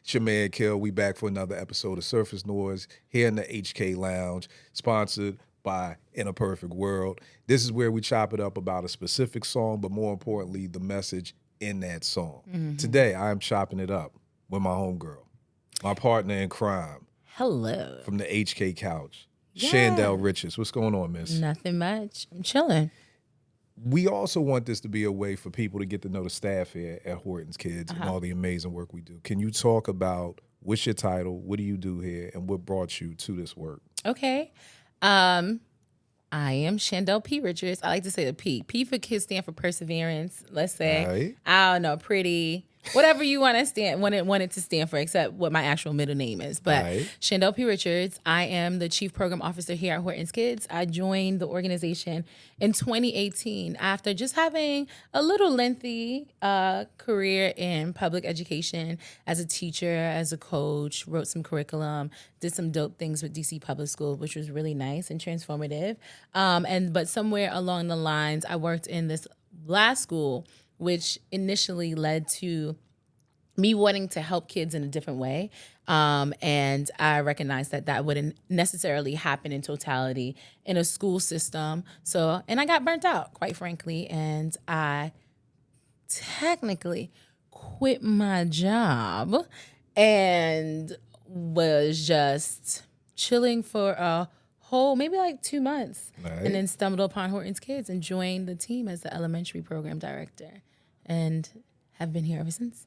It's your man, Kill. We back for another episode of Surface Noise here in the HK Lounge, sponsored by In a Perfect World. This is where we chop it up about a specific song, but more importantly, the message in that song. Mm-hmm. Today, I am chopping it up with my homegirl, my partner in crime. Hello. From the HK couch, Shandell Richards. What's going on, miss? Nothing much. I'm chilling. We also want this to be a way for people to get to know the staff here at Horton's Kids and all the amazing work we do. Can you talk about what's your title, what do you do here, and what brought you to this work? Okay. I am Shandell P. Richards. I like to say the P. P for kids stand for perseverance. Let's say, Right. I don't know, pretty, whatever you want it to stand for, except what my actual middle name is. But Shandell P. Richards, I am the Chief Program Officer here at Horton's Kids. I joined the organization in 2018 after just having a little lengthy career in public education as a teacher, as a coach, wrote some curriculum, did some dope things with DC Public School, which was really nice and transformative. But somewhere along the lines, I worked in this last school, which initially led to me wanting to help kids in a different way. And I recognized that wouldn't necessarily happen in totality in a school system. And I got burnt out, quite frankly. And I technically quit my job and was just chilling for a whole, maybe like 2 months. Right. And then stumbled upon Horton's Kids and joined the team as the elementary program director. And have been here ever since.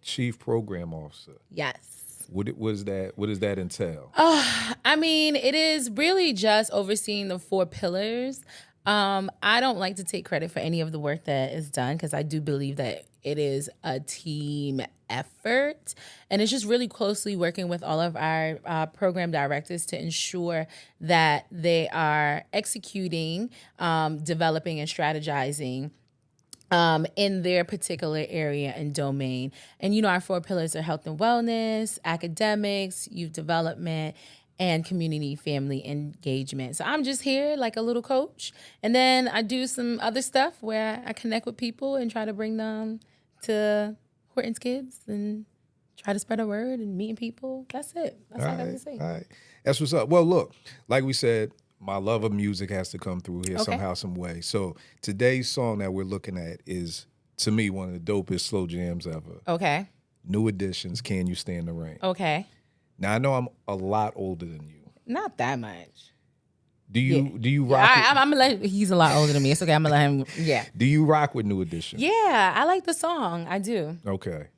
Chief Program Officer. Yes. What does that entail? I mean, it is really just overseeing the 4 pillars. I don't like to take credit for any of the work that is done because I do believe that it is a team effort. And it's just really closely working with all of our program directors to ensure that they are executing, developing, and strategizing in their particular area and domain. And, our 4 pillars are health and wellness, academics, youth development, and community family engagement. So I'm just here like a little coach. And then I do some other stuff where I connect with people and try to bring them to Horton's Kids and try to spread a word and meeting people. That's it. That's all I got to say. All right. That's what's up. Well, look, like we said, my love of music has to come through here somehow, some way. So today's song that we're looking at is, to me, one of the dopest slow jams ever. Okay. New Edition's Can You Stand the Rain? Okay. Now, I know I'm a lot older than you. Not that much. Do you rock with... I'm gonna let... He's a lot older than me. It's okay. I'm gonna let him... Yeah. Do you rock with New Edition? Yeah. I like the song. I do. Okay.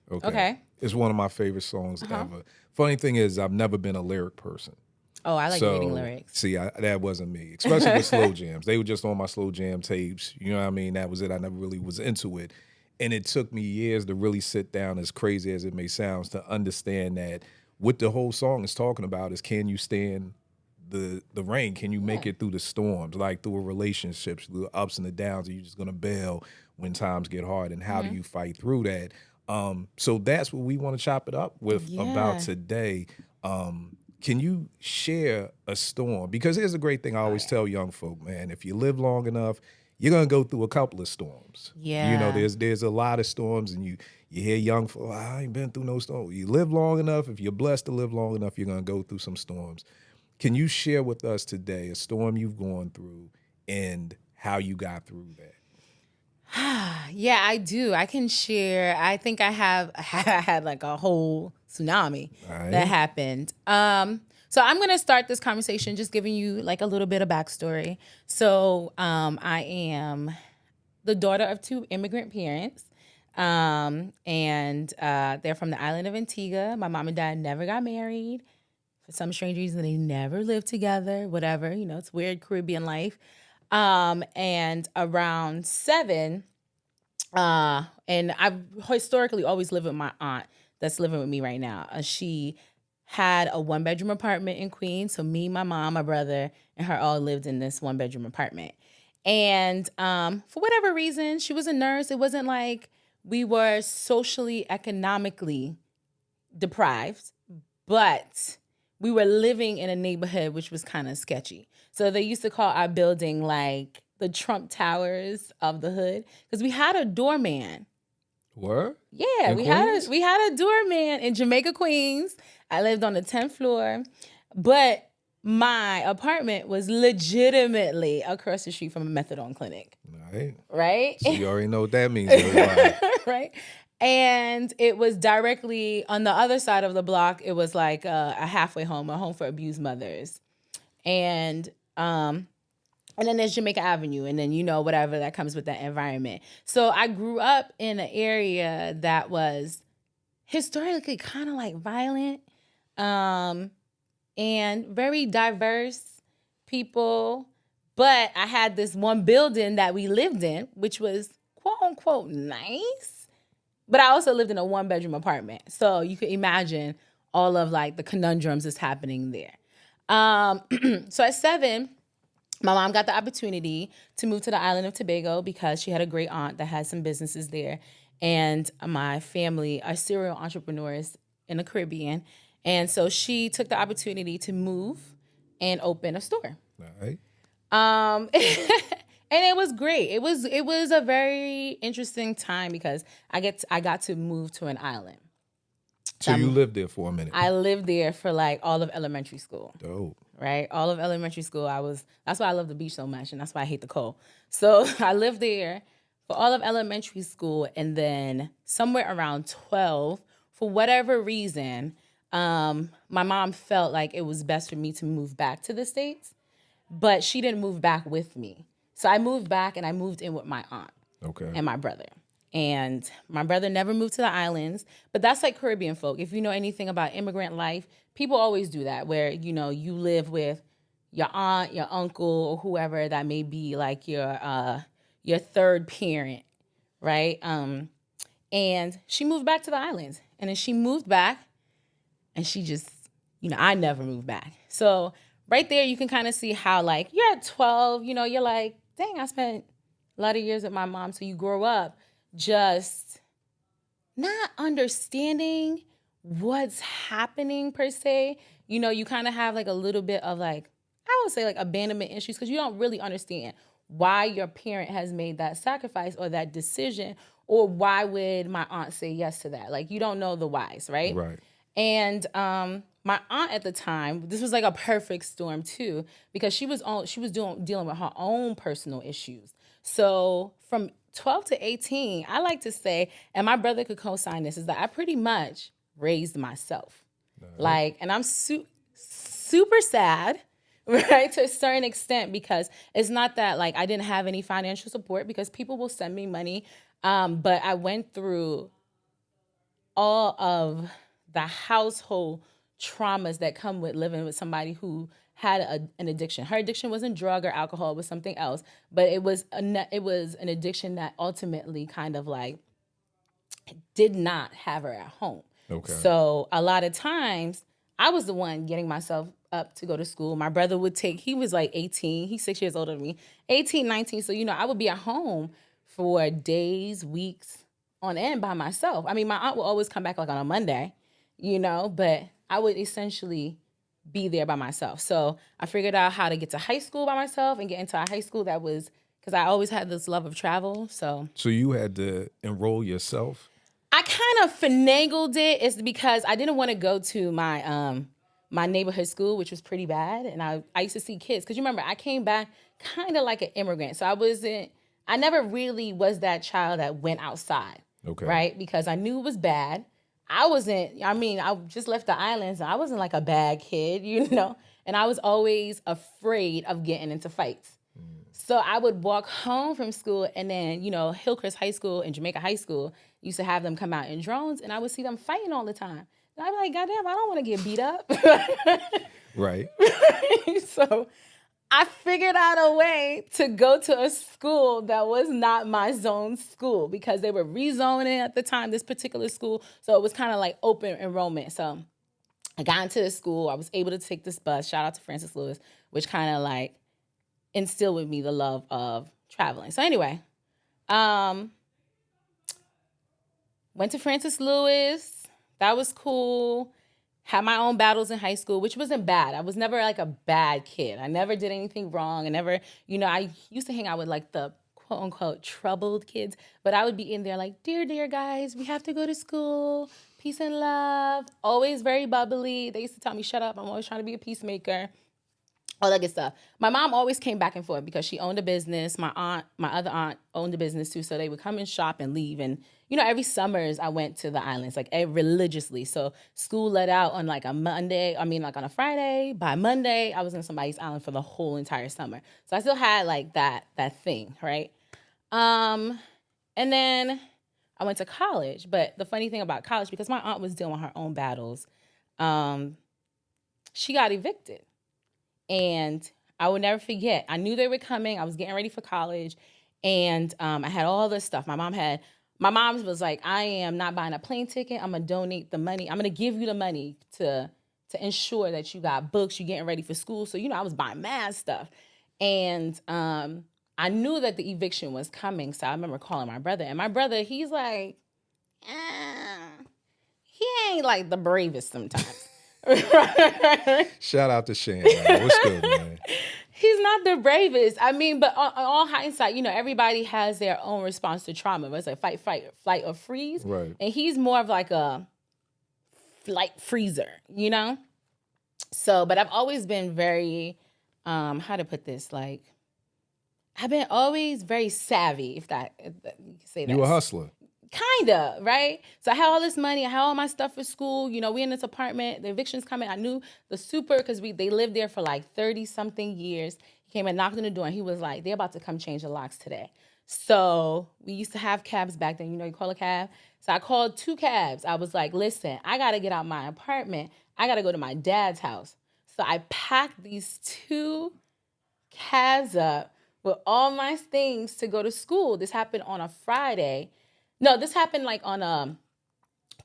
It's one of my favorite songs ever. Funny thing is, I've never been a lyric person. Oh, I like reading lyrics. See, that wasn't me, especially with slow jams. They were just on my slow jam tapes. You know what I mean? That was it. I never really was into it. And it took me years to really sit down, as crazy as it may sound, to understand that what the whole song is talking about is, can you stand the rain? Can you make it through the storms, like through a relationship, through the ups and the downs? Are you just going to bail when times get hard? And how do you fight through that? So that's what we want to chop it up with about today. Can you share a storm? Because here's a great thing I always tell young folk, man. If you live long enough, you're going to go through a couple of storms. Yeah. There's a lot of storms, and you hear young folk, I ain't been through no storm. You live long enough, if you're blessed to live long enough, you're going to go through some storms. Can you share with us today a storm you've gone through and how you got through that? Yeah, I do. I can share. I think I had like a whole tsunami that happened. So I'm going to start this conversation just giving you like a little bit of backstory. So I am the daughter of 2 immigrant parents, and they're from the island of Antigua. My mom and dad never got married. For some strange reason, they never lived together, whatever. It's weird Caribbean life. And around 7, and I've historically always lived with my aunt that's living with me right now. She had a 1-bedroom apartment in Queens. So me, my mom, my brother, and her all lived in this 1-bedroom apartment. And for whatever reason, she was a nurse. It wasn't like we were socially, economically deprived, but we were living in a neighborhood which was kind of sketchy. So they used to call our building like the Trump Towers of the hood because we had a doorman What? Yeah, In we Queens? had a doorman in Jamaica, Queens. I lived on the 10th floor, but my apartment was legitimately across the street from a methadone clinic. Right. Right? So you already know what that means, everybody. Right? And it was directly on the other side of the block. It was like a halfway home, a home for abused mothers. And then there's Jamaica Avenue, and then, whatever that comes with that environment. So I grew up in an area that was historically kind of like violent, and very diverse people. But I had this one building that we lived in, which was quote unquote nice. But I also lived in a 1-bedroom apartment. So you can imagine all of like the conundrums that's happening there. So at 7, my mom got the opportunity to move to the island of Tobago because she had a great aunt that had some businesses there. And my family are serial entrepreneurs in the Caribbean. And so she took the opportunity to move and open a store. All right. And it was great. It was a very interesting time because I got to move to an island. So you lived there for a minute. I lived there for like all of elementary school. Dope. Right? All of elementary school, that's why I love the beach so much, and that's why I hate the cold. So I lived there for all of elementary school, and then somewhere around 12, for whatever reason, my mom felt like it was best for me to move back to the States, but she didn't move back with me. So I moved back, and I moved in with my aunt and my brother. And my brother never moved to the islands, but that's like Caribbean folk. If you know anything about immigrant life, people always do that, where, you live with your aunt, your uncle, or whoever that may be like your third parent, right? And she moved back to the islands. And then she moved back, and she just, I never moved back. So right there, you can kind of see how, like, you're at 12, you're like, dang, I spent a lot of years with my mom. So you grow up just not understanding what's happening per se. You kind of have like a little bit of like, I would say like abandonment issues, because you don't really understand why your parent has made that sacrifice or that decision, or why would my aunt say yes to that? Like, you don't know the whys, right? Right. And my aunt at the time, this was like a perfect storm too, because she was dealing with her own personal issues. So from 12 to 18, I like to say, and my brother could co-sign this, is that I pretty much raised myself. Like, and I'm super sad, right, to a certain extent, because it's not that like I didn't have any financial support, because people will send me money, but I went through all of the household traumas that come with living with somebody who had an addiction. Her addiction wasn't drug or alcohol, it was something else, but it was an addiction that ultimately kind of like did not have her at home. Okay. So a lot of times I was the one getting myself up to go to school. My brother he was like 18, he's 6 years older than me, 18, 19. So, I would be at home for days, weeks on end by myself. I mean, my aunt would always come back like on a Monday, but I would essentially be there by myself. So I figured out how to get to high school by myself and get into a high school that was, because I always had this love of travel. So you had to enroll yourself? I kind of finagled it. It's because I didn't want to go to my my neighborhood school, which was pretty bad. And I used to see kids, because you remember I came back kind of like an immigrant. So I never really was that child that went outside. Okay. Right? Because I knew it was bad. I just left the islands. I wasn't like a bad kid, and I was always afraid of getting into fights. So I would walk home from school, and then, Hillcrest High School and Jamaica High School used to have them come out in drones, and I would see them fighting all the time. And I'd be like, goddamn, I don't want to get beat up. Right. So I figured out a way to go to a school that was not my zone school, because they were rezoning at the time, this particular school. So it was kind of like open enrollment. So I got into the school. I was able to take this bus. Shout out to Francis Lewis, which kind of like instilled with me the love of traveling. So anyway, went to Francis Lewis. That was cool. Had my own battles in high school, which wasn't bad. I was never like a bad kid. I never did anything wrong. I never, I used to hang out with like the quote unquote troubled kids, but I would be in there like, dear guys, we have to go to school. Peace and love. Always very bubbly. They used to tell me, shut up. I'm always trying to be a peacemaker. All that good stuff. My mom always came back and forth because she owned a business. My other aunt owned a business too. So they would come and shop and leave. And, every summers I went to the islands, like religiously. So school let out on like on a Friday. By Monday, I was in somebody's island for the whole entire summer. So I still had like that thing, right? And then I went to college. But the funny thing about college, because my aunt was dealing with her own battles, she got evicted. And I will never forget. I knew they were coming. I was getting ready for college. And I had all this stuff. My mom was like, I am not buying a plane ticket. I'm going to donate the money. I'm going to give you the money to ensure that you got books, you're getting ready for school. So, I was buying mad stuff. And I knew that the eviction was coming. So I remember calling my brother. And my brother, he's like, he ain't like the bravest sometimes. Shout out to Shane. What's good, man? He's not the bravest. I mean, but on all hindsight, everybody has their own response to trauma. It's like fight, flight, or freeze. Right. And he's more of like a flight freezer, So, but I've always been very, how to put this? Like, I've been always very savvy, if you can say that. You a hustler. Kinda, right? So I had all this money. I had all my stuff for school. We in this apartment. The eviction's coming. I knew the super, because they lived there for like 30-something years. He came and knocked on the door, and he was like, they're about to come change the locks today. So we used to have cabs back then. You call a cab. So I called 2 cabs. I was like, listen, I got to get out my apartment. I got to go to my dad's house. So I packed these 2 cabs up with all my things to go to school. This happened on a Friday. No, this happened like on a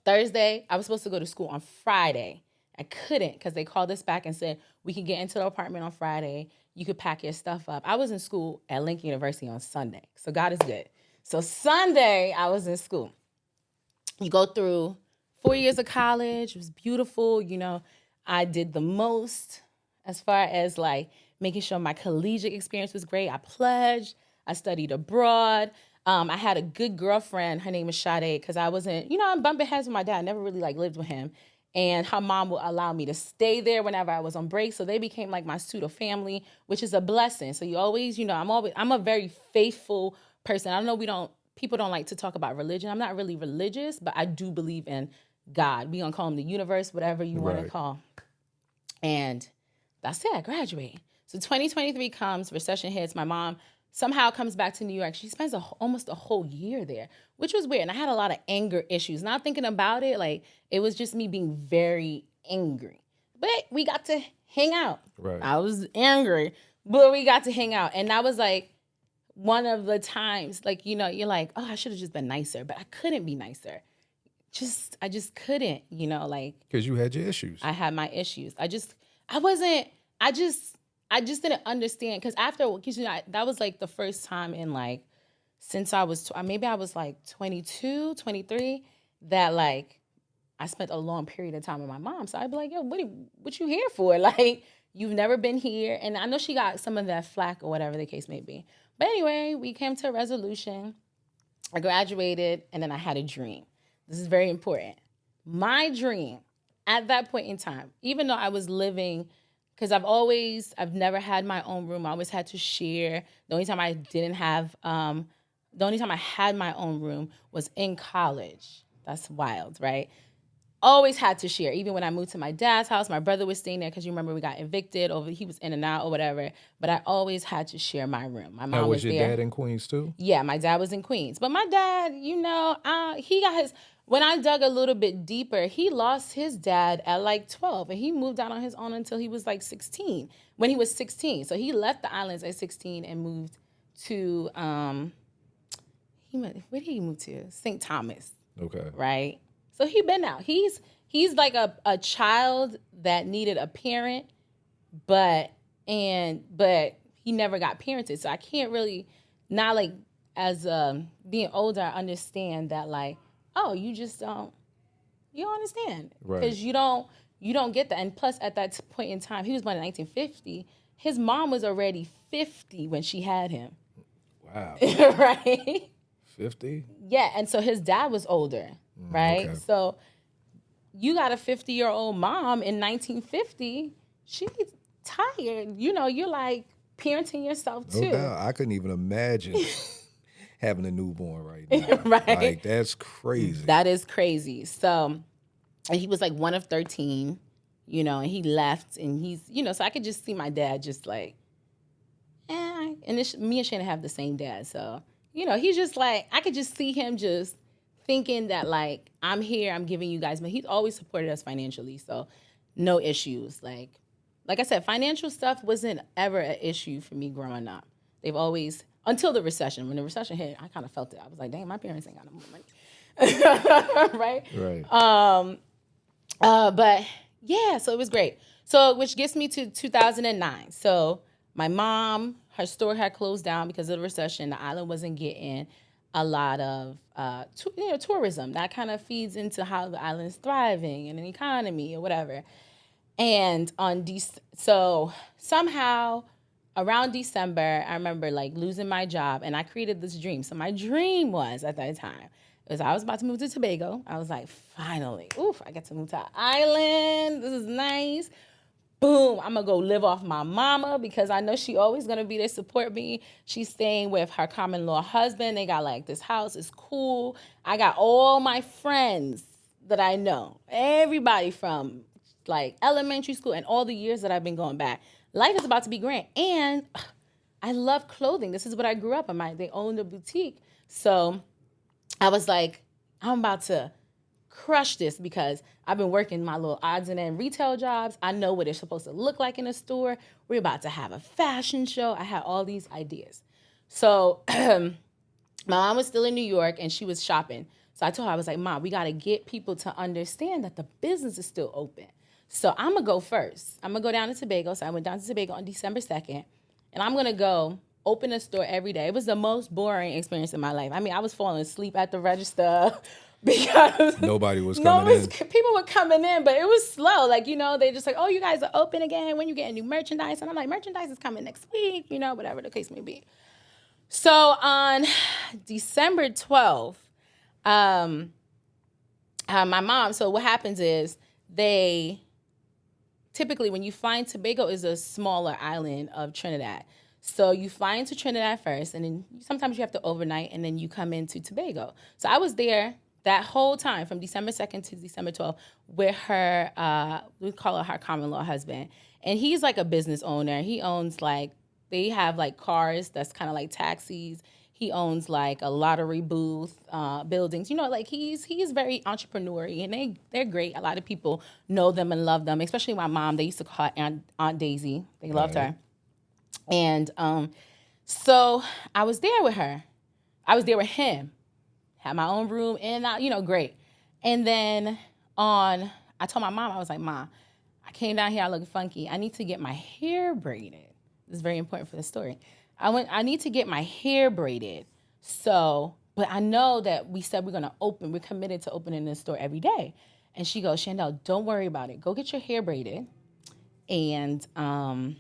Thursday. I was supposed to go to school on Friday. I couldn't because they called us back and said, we can get into the apartment on Friday. You could pack your stuff up. I was in school at Lincoln University on Sunday. So God is good. So Sunday, I was in school. You go through 4 years of college. It was beautiful. I did the most as far as like making sure my collegiate experience was great. I pledged. I studied abroad. I had a good girlfriend. Her name is Sade, because I wasn't, I'm bumping heads with my dad. I never really lived with him. And her mom would allow me to stay there whenever I was on break. So they became like my pseudo family, which is a blessing. So you always, I'm a very faithful person. I know people don't like to talk about religion. I'm not really religious, but I do believe in God. We're going to call him the universe, whatever you want to call. And that's it. I graduate. So 2023 comes, recession hits. My mom somehow comes back to New York. She spends almost a whole year there, which was weird. And I had a lot of anger issues. Now thinking about it, like, it was just me being very angry. But we got to hang out. Right. I was angry, but we got to hang out. And that was like one of the times, like, you're like, oh, I should have just been nicer. But I couldn't be nicer. I just couldn't, like. Because you had your issues. I had my issues. I just didn't understand, because that was like the first time in like, since I was, maybe I was like 22, 23, that like I spent a long period of time with my mom. So I'd be like, yo, what you here for? Like, you've never been here. And I know she got some of that flack or whatever the case may be. But anyway, we came to a resolution. I graduated, and then I had a dream. This is very important. My dream at that point in time, even though I was living, because I've never had my own room. I always had to share. The only time I had my own room was in college. That's wild, right? Always had to share. Even when I moved to my dad's house, my brother was staying there, because you remember we got evicted, he was in and out or whatever. But I always had to share my room. My mom was there. Was your dad in Queens too? Yeah, my dad was in Queens. But my dad, he got his. When I dug a little bit deeper, he lost his dad at like 12, and he moved out on his own until he was like 16. When he was 16, so he left the islands at 16 and moved to where did he move to? St. Thomas. Okay. Right. So he been out. He's like a child that needed a parent, but he never got parented. So I can't really, not like as being older, I understand that like, oh, you don't understand. Right. Because you don't get that. And plus, at that point in time, he was born in 1950. His mom was already 50 when she had him. Wow. Right? 50? Yeah, and so his dad was older, right? Okay. So you got a 50-year-old mom in 1950. She's tired. You know, you're like parenting yourself No too. doubt. I couldn't even imagine having a newborn right now. Right? Like, that's crazy. That is crazy. So, and he was like one of 13, you know, and he left, and he's, you know, so I could just see my dad just like, and me and Shannon have the same dad. So, you know, he's just like, I could just see him just thinking that like, I'm here, I'm giving you guys, but he's always supported us financially. So no issues. Like I said, financial stuff wasn't ever an issue for me growing up. They've always, until the recession. When the recession hit, I kind of felt it. I was like, dang, my parents ain't got no more money. Right? Right. But yeah, so it was great. So, which gets me to 2009. So my mom, her store had closed down because of the recession. The island wasn't getting a lot of tourism. That kind of feeds into how the island is thriving and an economy or whatever. And so somehow around December, I remember like losing my job, and I created this dream. So my dream was at that time, because I was about to move to Tobago. I was like, finally, I get to move to an island. This is nice. Boom, I'm going to go live off my mama because I know she always going to be there to support me. She's staying with her common law husband. They got like this house. It's cool. I got all my friends that I know. Everybody from like elementary school and all the years that I've been going back. Life is about to be grand. And I love clothing. This is what I grew up in. They owned a boutique. So I was like, I'm about to crush this because I've been working my little odds and end retail jobs. I know what it's supposed to look like in a store. We're about to have a fashion show. I had all these ideas. So my mom was still in New York and she was shopping. So I told her, I was like, Mom, we got to get people to understand that the business is still open. So I'm going to go first. I'm going to go down to Tobago. So I went down to Tobago on December 2nd. And I'm going to go open a store every day. It was the most boring experience in my life. I mean, I was falling asleep at the register because nobody was coming in. People were coming in, but it was slow. Like, you know, they just like, oh, you guys are open again. When you get new merchandise? And I'm like, merchandise is coming next week, you know, whatever the case may be. So on December 12th, my mom, so what happens is typically when you fly in, Tobago is a smaller island of Trinidad. So you fly into Trinidad first, and then sometimes you have to overnight, and then you come into Tobago. So I was there that whole time from December 2nd to December 12th with her, we call it her common law husband. And he's like a business owner. He owns they have like cars that's kind of like taxis. He owns like a lottery booth, buildings. You know, like he's very entrepreneurial, and they're great. A lot of people know them and love them, especially my mom. They used to call her Aunt Daisy. They loved her. And so I was there with her. I was there with him. Had my own room, in and out, you know, great. And then I told my mom, I was like, Mom, I came down here, I look funky. I need to get my hair braided. This is very important for the story. I need to get my hair braided. So, but I know that we said we're committed to opening this store every day. And she goes, Shandell, don't worry about it. Go get your hair braided. And I'll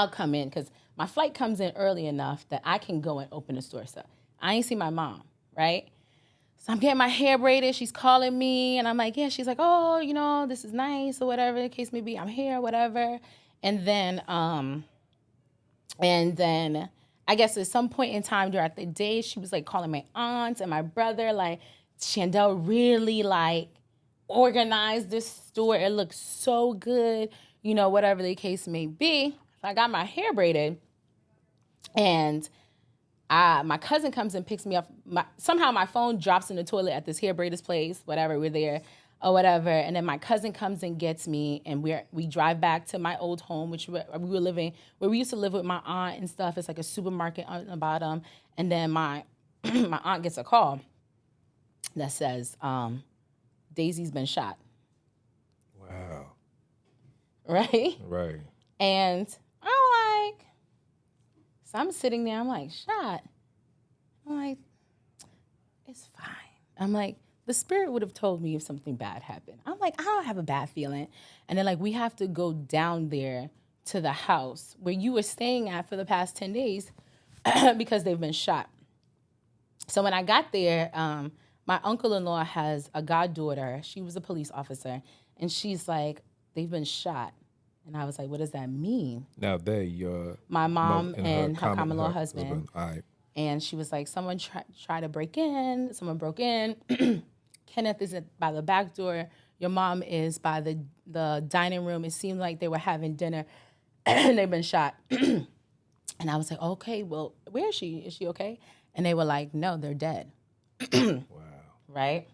come in because my flight comes in early enough that I can go and open the store. So I ain't see my mom, right? So I'm getting my hair braided. She's calling me, and I'm like, yeah. She's like, oh, you know, this is nice or whatever the case may be. I'm here, whatever. And then I guess at some point in time throughout the day, she was like calling my aunts and my brother, like, Shandell really like organized this store. It looks so good, you know, whatever the case may be. I got my hair braided, and my cousin comes and picks me up. Somehow my phone drops in the toilet at this hair braider's place, whatever, we're there or whatever. And then my cousin comes and gets me, and we drive back to my old home, which where we used to live with my aunt and stuff. It's like a supermarket on the bottom. And then my my aunt gets a call that says, Daisy's been shot. Wow. Right? Right. And I'm like, so I'm sitting there, I'm like, shot. I'm like, it's fine. I'm like, the spirit would have told me if something bad happened. I'm like, I don't have a bad feeling. And then like, we have to go down there to the house where you were staying at for the past 10 days because they've been shot. So when I got there, my uncle-in-law has a goddaughter. She was a police officer. And she's like, they've been shot. And I was like, what does that mean? Now your my mom and her common law husband. All right. And she was like, someone tried to break in. Someone broke in. Kenneth is by the back door. Your mom is by the dining room. It seemed like they were having dinner and they've been shot. And I was like, okay, well, where is she? Is she okay? And they were like, no, they're dead. Wow. Right?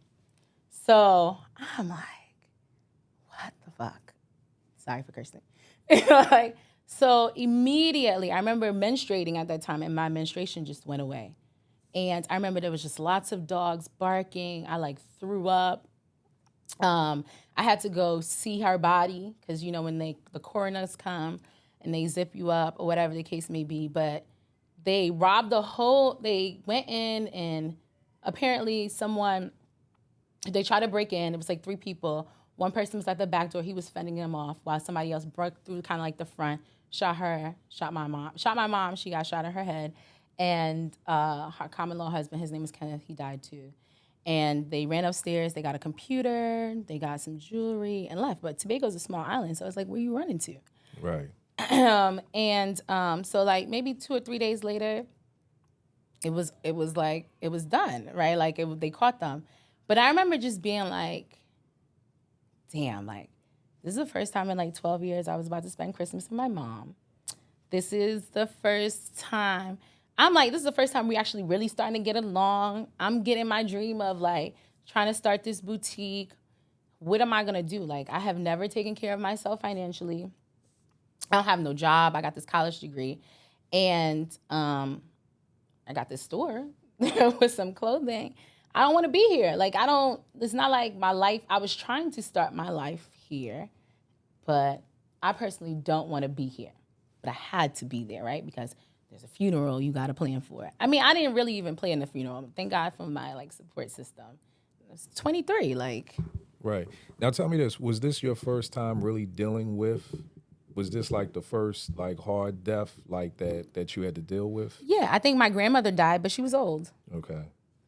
So I'm like, what the fuck? Sorry for cursing. Like, so immediately, I remember menstruating at that time, and my menstruation just went away. And I remember there was just lots of dogs barking. I like threw up. I had to go see her body because, you know, when the coroners come and they zip you up or whatever the case may be. But they robbed they went in and apparently they tried to break in. It was like 3 people. One person was at the back door. He was fending them off while somebody else broke through kind of like the front, shot my mom. She got shot in her head. And her common law husband, his name is Kenneth, he died too. And they ran upstairs. They got a computer. They got some jewelry and left. But Tobago's a small island, so it's like, where you running to? Right. So like maybe 2 or 3 days later, it was done, right? Like they caught them. But I remember just being like, damn, like this is the first time in like 12 years I was about to spend Christmas with my mom. This is the first time. I'm like, this is the first time we actually really starting to get along. I'm getting my dream of like trying to start this boutique. What am I gonna do? Like, I have never taken care of myself financially. I don't have no job. I got this college degree. And I got this store with some clothing. I don't want to be here. Like, it's not like my life. I was trying to start my life here, but I personally don't want to be here. But I had to be there, right? Because there's a funeral you got to plan for. I mean, I didn't really even plan the funeral. Thank God for my like support system. It's 23, like. Right. Now tell me this, was this your first time really dealing with, was this like the first like hard death like that you had to deal with? Yeah, I think my grandmother died, but she was old. Okay.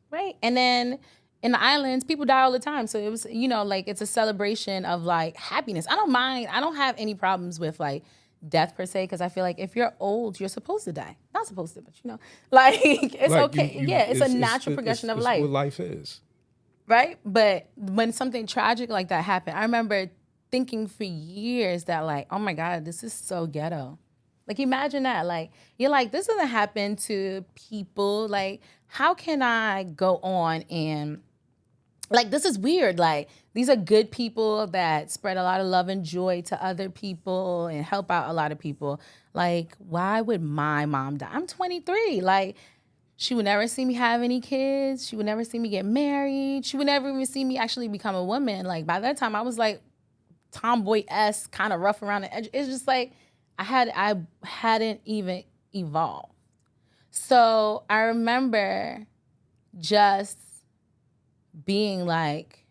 Right. And then in the islands, people die all the time. So it was, you know, like it's a celebration of like happiness. I don't mind. I don't have any problems with like death per se, because I feel like if you're old, you're supposed to die. Not supposed to, but you know, like it's like okay. It's a natural progression of life. It's what life is. Right. But when something tragic like that happened, I remember thinking for years that like, oh my God, this is so ghetto. Like, imagine that. Like, you're like, this doesn't happen to people. Like, how can I go on and, like, this is weird. Like, these are good people that spread a lot of love and joy to other people and help out a lot of people. Like, why would my mom die? I'm 23. Like, she would never see me have any kids. She would never see me get married. She would never even see me actually become a woman. Like, by that time, I was, like, tomboy-esque, kind of rough around the edge. It's just, like, I hadn't even evolved. So I remember just being like,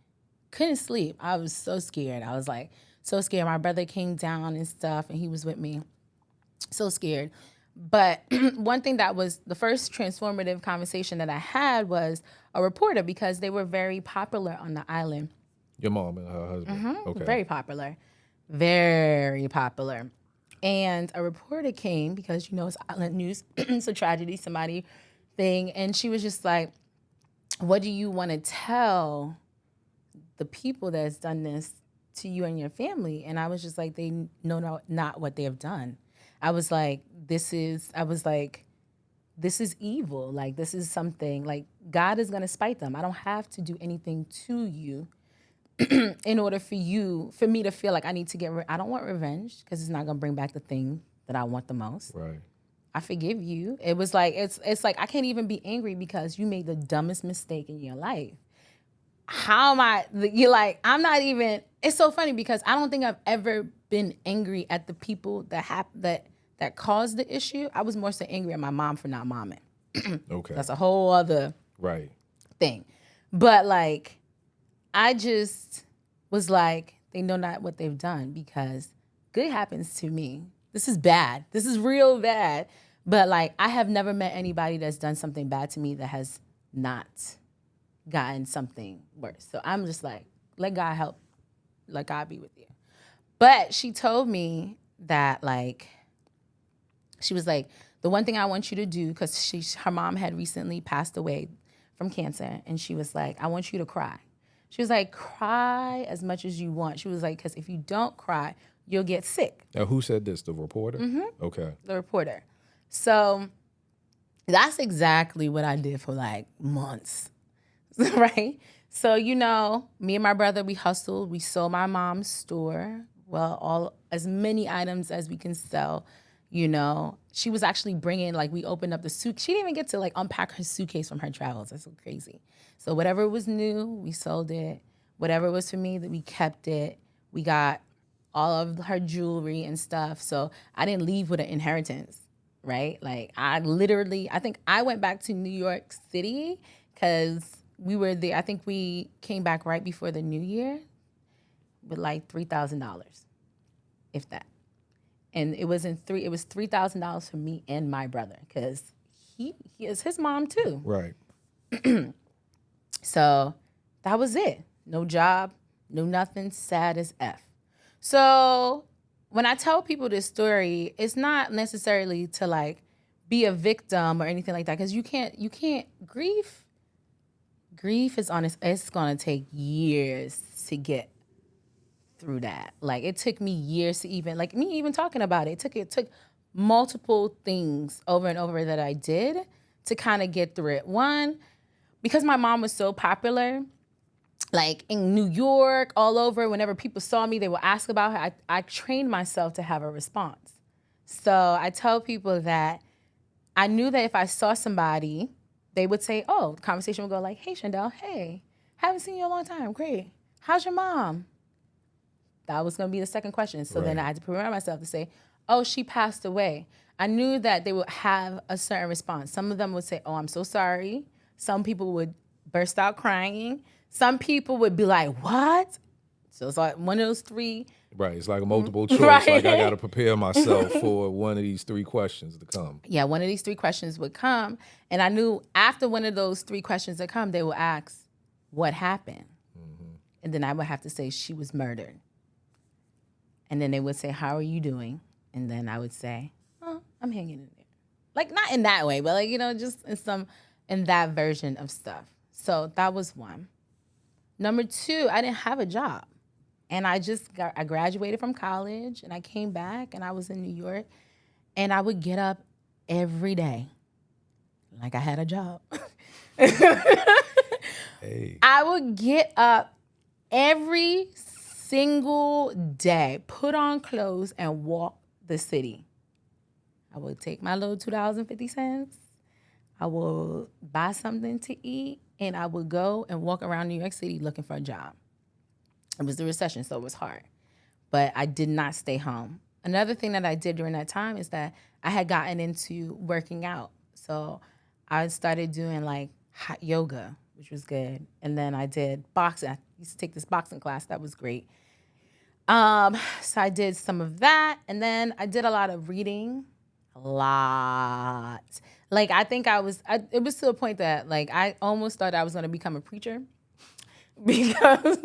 couldn't sleep. I was so scared. I was like, so scared. My brother came down and stuff, and he was with me. So scared. But one thing that was the first transformative conversation that I had was a reporter, because they were very popular on the island. Your mom and her husband. Mm-hmm. Okay. Very popular. Very popular. And a reporter came because, you know, it's island news. It's a tragedy, somebody thing. And she was just like, what do you want to tell the people that's done this to you and your family? And I was just like, they know not what they have done. I was like, this is evil. Like, this is something, like, God is going to spite them. I don't have to do anything to you in order for me to feel like I need to get I don't want revenge, because it's not going to bring back the thing that I want the most. Right. I forgive you. It was like, it's like, I can't even be angry because you made the dumbest mistake in your life. How am you're like, I'm not even, it's so funny because I don't think I've ever been angry at the people that caused the issue. I was more so angry at my mom for not momming. Okay. That's a whole other thing. But like, I just was like, they know not what they've done, because good happens to me. This is bad. This is real bad. But like, I have never met anybody that's done something bad to me that has not gotten something worse. So I'm just like, let God help. Let God be with you. But she told me that, like, she was like, the one thing I want you to do, because her mom had recently passed away from cancer, and she was like, I want you to cry. She was like, cry as much as you want. She was like, because if you don't cry, you'll get sick. Now, who said this? The reporter? Mm-hmm. Okay. The reporter. So that's exactly what I did for like months, right? So, you know, me and my brother, we hustled. We sold my mom's store. Well, as many items as we can sell, you know. She was actually bringing, like, we opened up the suit. She didn't even get to, like, unpack her suitcase from her travels. That's so crazy. So whatever was new, we sold it. Whatever was for me, that we kept it. We got all of her jewelry and stuff. So I didn't leave with an inheritance, right? Like, I think I went back to New York City because we were there. I think we came back right before the new year with like $3,000, if that. And it was $3,000 for me and my brother because he is his mom too. Right. So that was it. No job, no nothing, sad as F. So when I tell people this story, it's not necessarily to like be a victim or anything like that, because you can't grief is honest. It's gonna take years to get through that. Like, it took me years to even talking about it. It took multiple things over and over that I did to kind of get through it. One, because my mom was so popular, like in New York, all over, whenever people saw me, they would ask about her. I trained myself to have a response. So I tell people that I knew that if I saw somebody, they would say, oh, the conversation would go like, hey, Shandell, hey, haven't seen you in a long time. Great. How's your mom? That was going to be the second question. So then I had to prepare myself to say, oh, she passed away. I knew that they would have a certain response. Some of them would say, oh, I'm so sorry. Some people would burst out crying. Some people would be like, what? So it's like one of those three. Right. It's like a multiple choice. Right. Like, I got to prepare myself for one of these three questions to come. Yeah, one of these three questions would come. And I knew after one of those three questions would come, they would ask, what happened? Mm-hmm. And then I would have to say, she was murdered. And then they would say, how are you doing? And then I would say, oh, I'm hanging in there. Like, not in that way, but like, you know, just in that version of stuff. So that was one. Number two, I didn't have a job. And I graduated from college and I came back and I was in New York and I would get up every day like I had a job. Hey. I would get up every single day, put on clothes, and walk the city. I would take my little $2.50. I will buy something to eat, and I would go and walk around New York City looking for a job. It was the recession, so it was hard. But I did not stay home. Another thing that I did during that time is that I had gotten into working out. So I started doing like hot yoga, which was good. And then I did boxing. I used to take this boxing class. That was great. So I did some of that. And then I did a lot of reading. A lot. Like, I think it was to a point that, like, I almost thought I was going to become a preacher. Because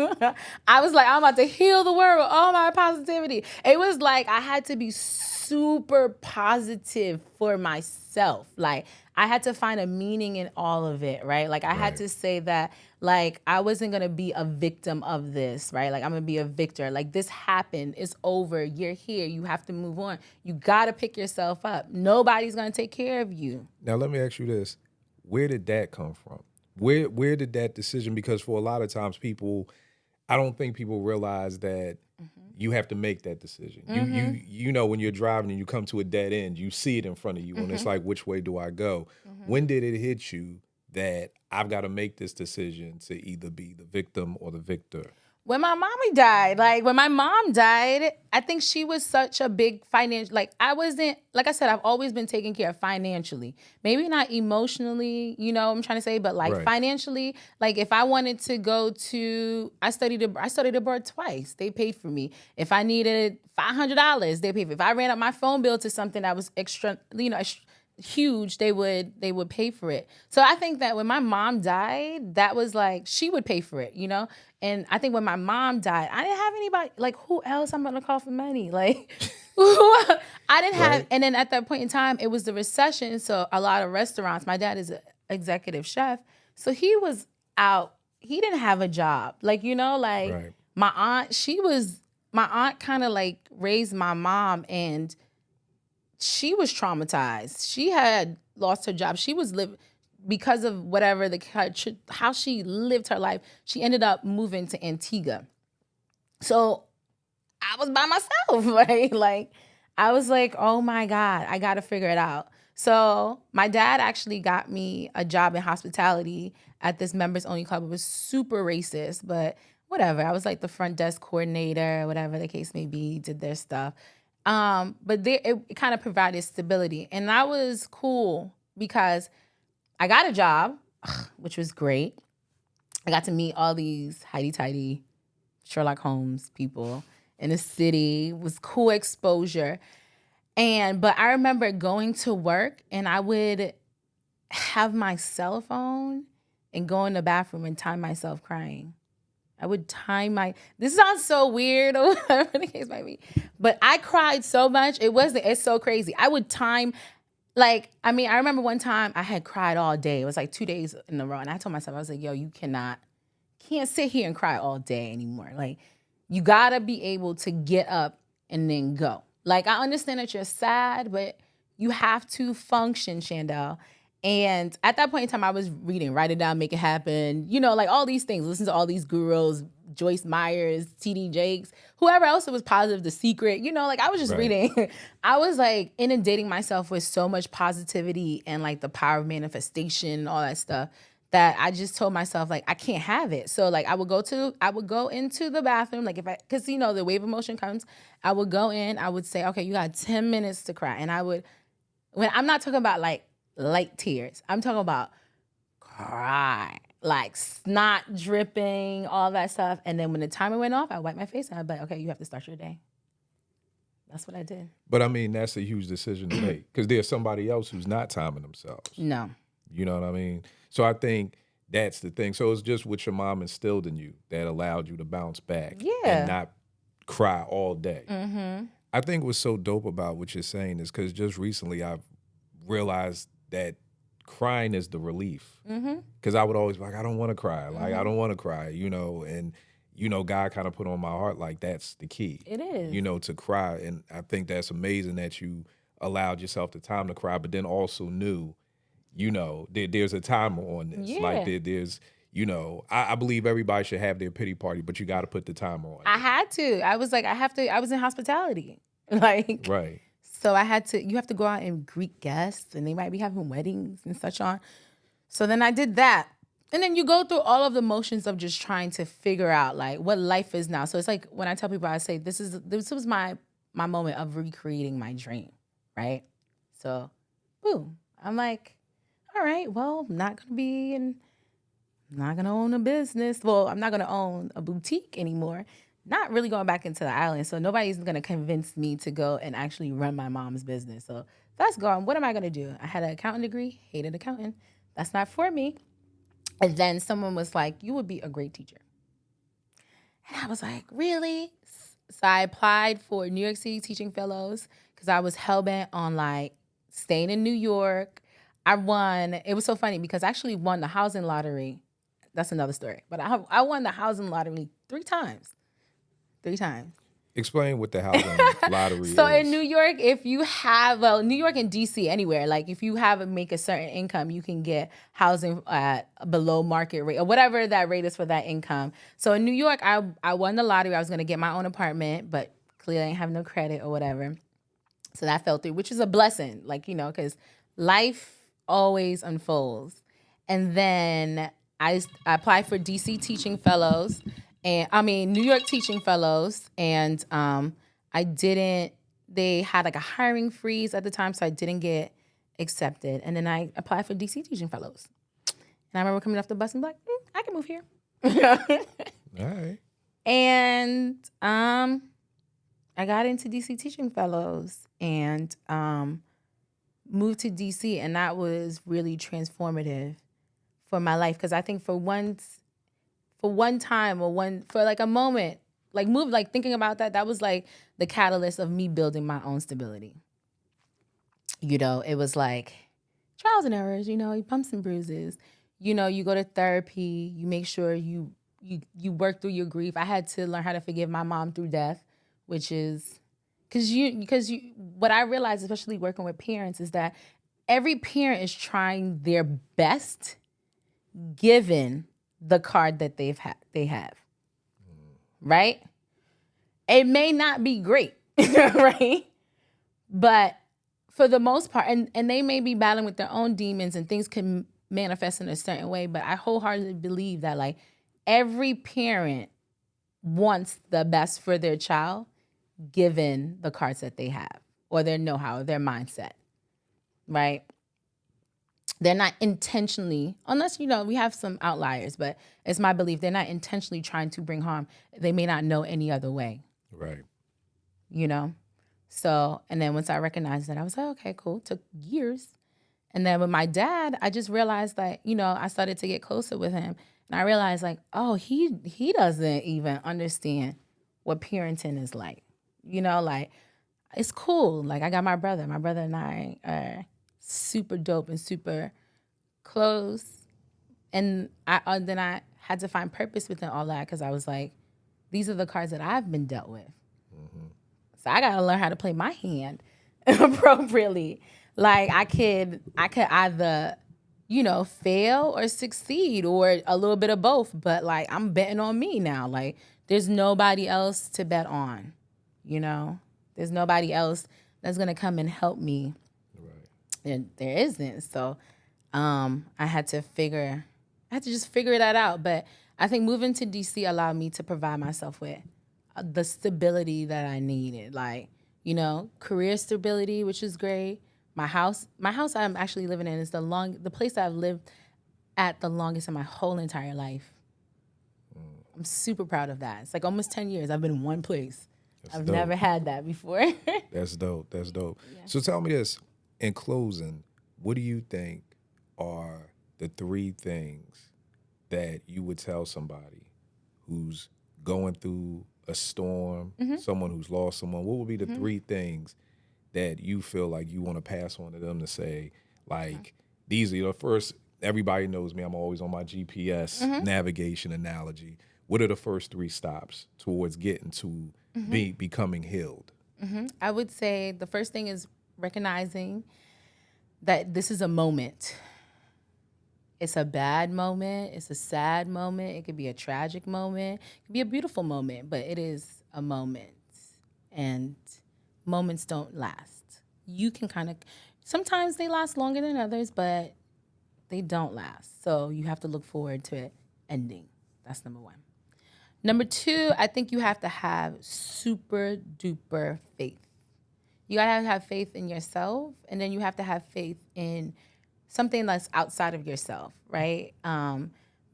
I was like, I'm about to heal the world with all my positivity. It was like I had to be super positive for myself. Like, I had to find a meaning in all of it, right? Like, I had to say that, like, I wasn't going to be a victim of this, right? Like, I'm going to be a victor. Like, this happened. It's over. You're here. You have to move on. You got to pick yourself up. Nobody's going to take care of you. Now, let me ask you this. Where did that come from? Where did that decision, because for a lot of times I don't think people realize that you have to make that decision. You know, when you're driving and you come to a dead end, you see it in front of you and it's like, which way do I go? When did it hit you that I've got to make this decision to either be the victim or the victor? When my mommy died, when my mom died, I think she was such a big financial, I wasn't, like I said, I've always been taken care of financially. Maybe not emotionally, you know what I'm trying to say, but financially, if I wanted to go to, I studied abroad twice. They paid for me. If I needed $500, they paid for me. If I ran up my phone bill to something that was extra, huge, they would pay for it. So I think that when my mom died, that was like, she would pay for it, you know? And I think when my mom died, I didn't have anybody, like, who else I'm gonna call for money? Like, I didn't have, and then at that point in time, it was the recession. So a lot of restaurants, my dad is an executive chef. So he was out, he didn't have a job. Like, you know, like my aunt kind of like raised my mom, and she was traumatized. She had lost her job. She was because of whatever how she lived her life. She ended up moving to Antigua. So I was by myself, right? Like, I was like, oh my God, I got to figure it out. So my dad actually got me a job in hospitality at this members only club. It was super racist, but whatever. I was like the front desk coordinator, whatever the case may be, did their stuff. But it kind of provided stability. And that was cool because I got a job, which was great. I got to meet all these highty-tighty Sherlock Holmes people in the city. It was cool exposure. But I remember going to work, and I would have my cell phone and go in the bathroom and time myself crying. I would time this sounds so weird or whatever the case might be, but I cried so much. It's so crazy. I would time, I remember one time I had cried all day. It was like 2 days in a row. And I told myself, I was like, yo, you can't sit here and cry all day anymore. Like, you gotta be able to get up and then go. Like, I understand that you're sad, but you have to function, Shandell. And at that point in time, I was reading Write It Down, Make It Happen, you know, like all these things. Listen to all these gurus, Joyce Myers, T.D. Jakes, whoever else that was positive, The Secret, you know, like I was just reading. I was like inundating myself with so much positivity and like the power of manifestation and all that stuff that I just told myself, like, I can't have it. So like I would go into the bathroom, like because you know, the wave of emotion comes, I would go in, I would say, okay, you got 10 minutes to cry. And I'm not talking about like light tears. I'm talking about cry, like snot dripping, all that stuff. And then when the timer went off, I wiped my face and I'd be like, okay, you have to start your day. That's what I did. But I mean, that's a huge decision to make because there's somebody else who's not timing themselves. No. You know what I mean? So I think that's the thing. So it's just what your mom instilled in you that allowed you to bounce back and not cry all day. Mm-hmm. I think what's so dope about what you're saying is because just recently I've realized that crying is the relief. Because I would always be like, I don't want to cry. Like, I don't want to cry, you know. And, you know, God kind of put on my heart, like, that's the key. It is. You know, to cry. And I think that's amazing that you allowed yourself the time to cry, but then also knew, you know, there's a timer on this. Yeah. Like, there's, you know, I believe everybody should have their pity party, but you got to put the timer on. I had to. I was like, I was in hospitality. Like, right. So you have to go out and greet guests, and they might be having weddings and such on. So then I did that. And then you go through all of the motions of just trying to figure out like what life is now. So it's like when I tell people, I say, this was my moment of recreating my dream, right? So, boom. I'm like, all right, well, I'm not going to own a business. Well, I'm not going to own a boutique anymore. Not really going back into the island. So nobody's going to convince me to go and actually run my mom's business. So that's gone. What am I going to do? I had an accounting degree, hated accounting. That's not for me. And then someone was like, you would be a great teacher. And I was like, really? So I applied for New York City Teaching Fellows because I was hellbent on like staying in New York. I won. It was so funny because I actually won the housing lottery. That's another story. But I won the housing lottery 3 times. 3 times. Explain what the housing lottery is. So in New York, if you have, New York and DC, anywhere, like if you make a certain income, you can get housing at below market rate or whatever that rate is for that income. So in New York, I won the lottery. I was going to get my own apartment, but clearly I didn't have no credit or whatever. So that fell through, which is a blessing, like, you know, because life always unfolds. And then I applied for DC Teaching Fellows. New York Teaching Fellows, and they had like a hiring freeze at the time, so I didn't get accepted. And then I applied for DC Teaching Fellows. And I remember coming off the bus and be like, I can move here. All right. And I got into DC Teaching Fellows, and moved to DC, and that was really transformative for my life. Because I think for one time for like a moment, like thinking about that was like the catalyst of me building my own stability. You know, it was like trials and errors, you know, bumps and bruises. You know, you go to therapy, you make sure you work through your grief. I had to learn how to forgive my mom through death, which is because what I realized, especially working with parents, is that every parent is trying their best given the card that they have. Right? It may not be great, right? But for the most part, and they may be battling with their own demons and things can manifest in a certain way, but I wholeheartedly believe that like every parent wants the best for their child given the cards that they have or their know-how, their mindset, right? They're not intentionally, unless, you know, we have some outliers, but it's my belief they're not intentionally trying to bring harm. They may not know any other way. Right. You know? So, and then once I recognized that, I was like, okay, cool. Took years. And then with my dad, I just realized that, you know, I started to get closer with him. And I realized like, oh, he doesn't even understand what parenting is like. You know, like, it's cool. Like, I got my brother. My brother and I are super dope and super close. And then I had to find purpose within all that because I was like, these are the cards that I've been dealt with. Mm-hmm. So I got to learn how to play my hand appropriately. Like, I could either, you know, fail or succeed or a little bit of both. But, like, I'm betting on me now. Like, there's nobody else to bet on, you know? There's nobody else that's going to come and help me. Right. There isn't. So I had to just figure that out. But I think moving to DC allowed me to provide myself with the stability that I needed. Like, you know, career stability, which is great. My house I'm actually living in is the place that I've lived at the longest in my whole entire life. I'm super proud of that. It's like almost 10 years I've been in one place. I've never had that before. That's dope. That's dope. Yeah. So tell me this, in closing, what do you think are the 3 things that you would tell somebody who's going through a storm, someone who's lost someone? What would be the 3 things that you feel like you want to pass on to them to say, like, these are, first, everybody knows me, I'm always on my GPS navigation analogy. What are the first 3 stops towards getting to becoming healed? I would say the first thing is recognizing that this is a moment. It's a bad moment. It's a sad moment. It could be a tragic moment. It could be a beautiful moment, but it is a moment. And moments don't last. You can sometimes they last longer than others, but they don't last. So you have to look forward to it ending. That's number 1. Number 2, I think you have to have super duper faith. You gotta have faith in yourself, and then you have to have faith in something that's outside of yourself, right?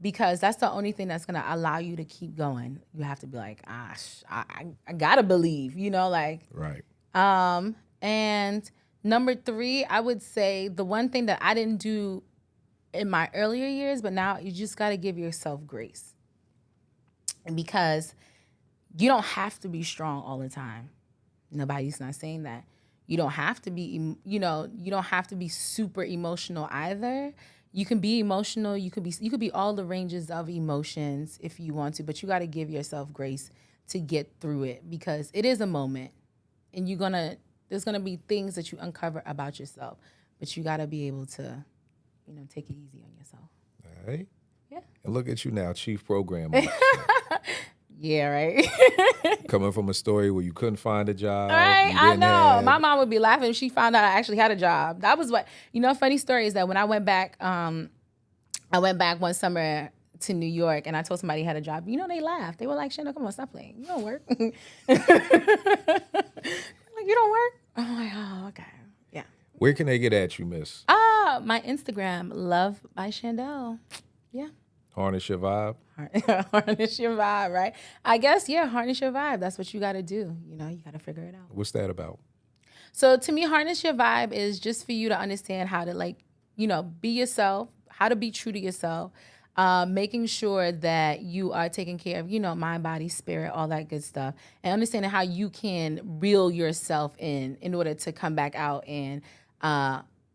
Because that's the only thing that's gonna allow you to keep going. You have to be like, I gotta believe, you know, like. Right. And number 3, I would say the one thing that I didn't do in my earlier years, but now you just gotta give yourself grace. Because you don't have to be strong all the time. Nobody's not saying that. You don't have to be, you don't have to be super emotional either. You can be emotional. You could be all the ranges of emotions if you want to, but you got to give yourself grace to get through it because it is a moment, and there's gonna be things that you uncover about yourself, but you got to be able to, take it easy on yourself. All right. Yeah. And look at you now, Chief Program Officer. Yeah, right. Coming from a story where you couldn't find a job. Right, I know. My mom would be laughing if she found out I actually had a job. That was what, funny story is that when I went back one summer to New York and I told somebody I had a job, they laughed. They were like, Shandell, come on, stop playing. You don't work. Like, you don't work? I'm like, oh, okay. Yeah. Where can they get at you, miss? My Instagram, lovebyshandell. Yeah. Harness your vibe. Harness your vibe, right? I guess, yeah, harness your vibe. That's what you got to do. You got to figure it out. What's that about? So to me, harness your vibe is just for you to understand how to, like, you know, be yourself, how to be true to yourself, making sure that you are taking care of, you know, mind, body, spirit, all that good stuff, and understanding how you can reel yourself in order to come back out and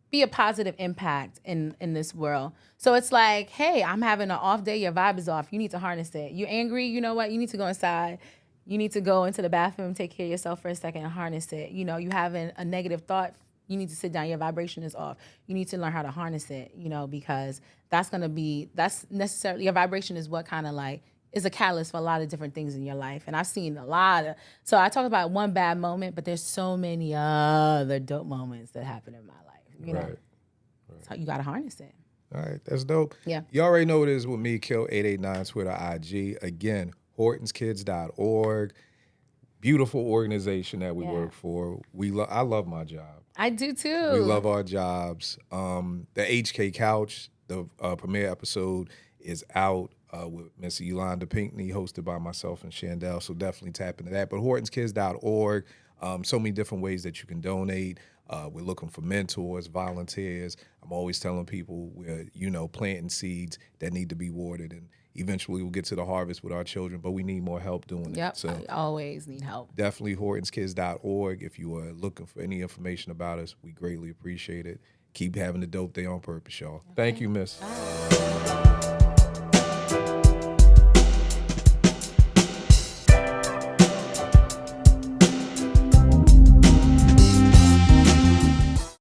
be a positive impact in this world. So it's like, hey, I'm having an off day. Your vibe is off. You need to harness it. You're angry. You know what? You need to go inside. You need to go into the bathroom, take care of yourself for a second and harness it. You know, you having a negative thought. You need to sit down. Your vibration is off. You need to learn how to harness it, you know, because that's necessarily, your vibration is what kind of like is a catalyst for a lot of different things in your life. And I've seen a lot of, so I talk about one bad moment, but there's so many other dope moments that happen in my life. You know, so you got to harness it. All right, that's dope. Yeah. You already know what it is with me, Kill889, Twitter, IG. Again, hortonskids.org. Beautiful organization that we work for. I love my job. I do too. We love our jobs. The HK Couch, the premiere episode is out with Miss Yolanda Pinckney, hosted by myself and Shandell. So definitely tap into that. But hortonskids.org, so many different ways that you can donate. We're looking for mentors, volunteers. I'm always telling people we're, you know, planting seeds that need to be watered, and eventually we'll get to the harvest with our children, but we need more help doing it. So I always need help. Definitely hortonskids.org. If you are looking for any information about us, we greatly appreciate it. Keep having the dope day on purpose, y'all. Okay. Thank you, miss. Bye.